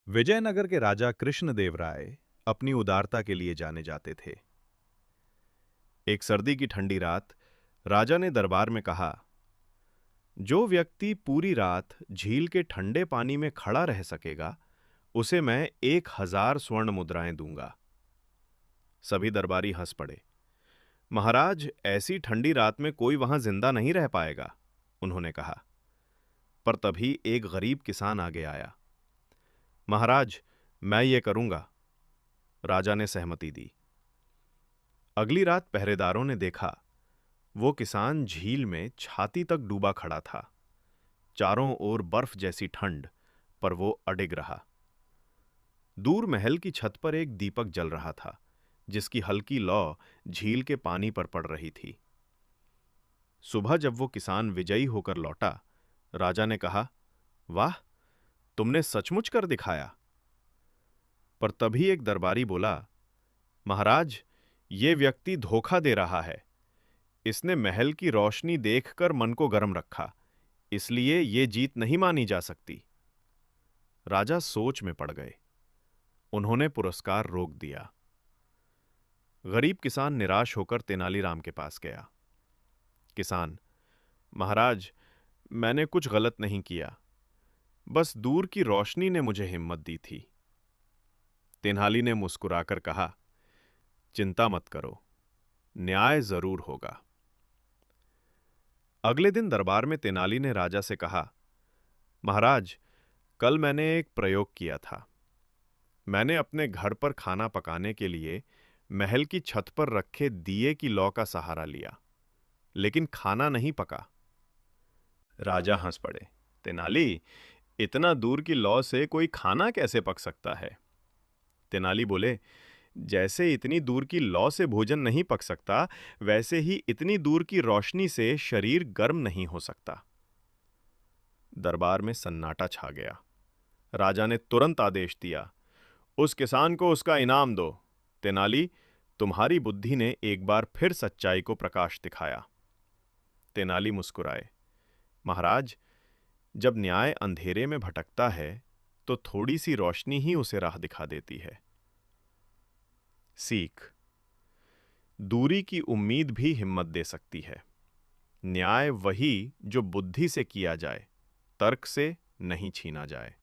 विजयनगर के राजा कृष्णदेवराय अपनी उदारता के लिए जाने जाते थे। एक सर्दी की ठंडी रात राजा ने दरबार में कहा, जो व्यक्ति पूरी रात झील के ठंडे पानी में खड़ा रह सकेगा, उसे मैं 1,000 स्वर्ण मुद्राएं दूंगा। सभी दरबारी हंस पड़े। महाराज, ऐसी ठंडी रात में कोई वहां जिंदा नहीं रह पाएगा, उन्होंने कहा। पर तभी एक गरीब किसान आगे आया। महाराज, मैं ये करूंगा, राजा ने सहमति दी। अगली रात पहरेदारों ने देखा, वो किसान झील में छाती तक डूबा खड़ा था। चारों ओर बर्फ जैसी ठंड, पर वो अडिग रहा। दूर महल की छत पर एक दीपक जल रहा था, जिसकी हल्की लौ झील के पानी पर पड़ रही थी। सुबह जब वो किसान विजयी होकर लौटा, राजा ने कहा, वाह, तुमने सचमुच कर दिखाया। पर तभी एक दरबारी बोला, महाराज, ये व्यक्ति धोखा दे रहा है। इसने महल की रोशनी देखकर मन को गर्म रखा, इसलिए ये जीत नहीं मानी जा सकती। राजा सोच में पड़ गए। उन्होंने पुरस्कार रोक दिया। गरीब किसान निराश होकर तेनालीराम के पास गया। किसान, महाराज, मैंने कुछ गलत नहीं किया, बस दूर की रोशनी ने मुझे हिम्मत दी थी। तेनाली ने मुस्कुराकर कहा, चिंता मत करो, न्याय जरूर होगा। अगले दिन दरबार में तेनाली ने राजा से कहा, महाराज, कल मैंने एक प्रयोग किया था। मैंने अपने घर पर खाना पकाने के लिए महल की छत पर रखे दिए की लौ का सहारा लिया, लेकिन खाना नहीं पका। राजा हंस पड़े। तेनाली, इतना दूर की लौ से कोई खाना कैसे पक सकता है? तेनाली बोले, जैसे इतनी दूर की लौ से भोजन नहीं पक सकता, वैसे ही इतनी दूर की रोशनी से शरीर गर्म नहीं हो सकता। दरबार में सन्नाटा छा गया। राजा ने तुरंत आदेश दिया, उस किसान को उसका इनाम दो। तेनाली, तुम्हारी बुद्धि ने एक बार फिर सच्चाई को प्रकाश दिखाया। तेनाली मुस्कुराए। महाराज, जब न्याय अंधेरे में भटकता है, तो थोड़ी सी रोशनी ही उसे राह दिखा देती है। सीख, दूरी की उम्मीद भी हिम्मत दे सकती है। न्याय वही जो बुद्धि से किया जाए, तर्क से नहीं छीना जाए।